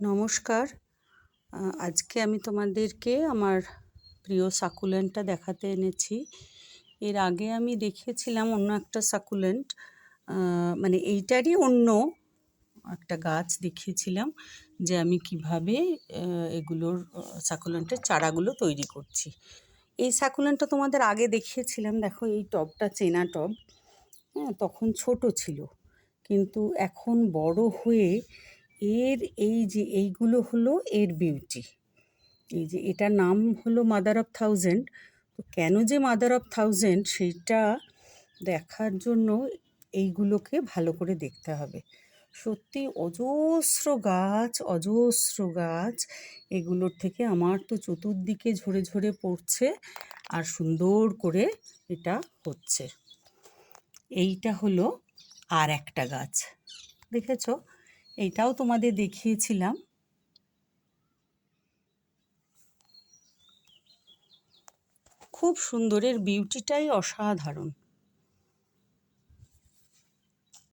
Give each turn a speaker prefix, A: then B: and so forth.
A: নমস্কার। আজকে আমি তোমাদেরকে আমার প্রিয় সাকুলেন্টটা দেখাতে এনেছি। এর আগে আমি দেখিয়েছিলাম অন্য একটা সাকুলেন্ট, মানে এইটারই অন্য একটা গাছ দেখিয়েছিলাম যে আমি কিভাবে এগুলোর সাকুলেন্টের চারাগুলো তৈরি করছি। এই সাকুলেন্টটা তোমাদের আগে দেখিয়েছিলাম, দেখো এই টবটা চেনা টব। হ্যাঁ, তখন ছোট ছিল, কিন্তু এখন বড় হয়ে এর এই যে এইগুলো হলো এর বিউটি। এই যে এটার নাম হলো মাদার অফ থাউজেন্ড। তো কেন যে মাদার অফ থাউজেন্ড সেইটা দেখার জন্য এইগুলোকে ভালো করে দেখতে হবে। সত্যি অজস্র গাছ এগুলোর থেকে আমার তো চতুর্দিকে ঝরে ঝরে পড়ছে আর সুন্দর করে এটা হচ্ছে। এইটা হলো আর একটা গাছ, দেখেছো? এইটাও তোমাদের দেখিয়েছিলাম। খুব সুন্দর, এর বিউটিটাই অসাধারণ।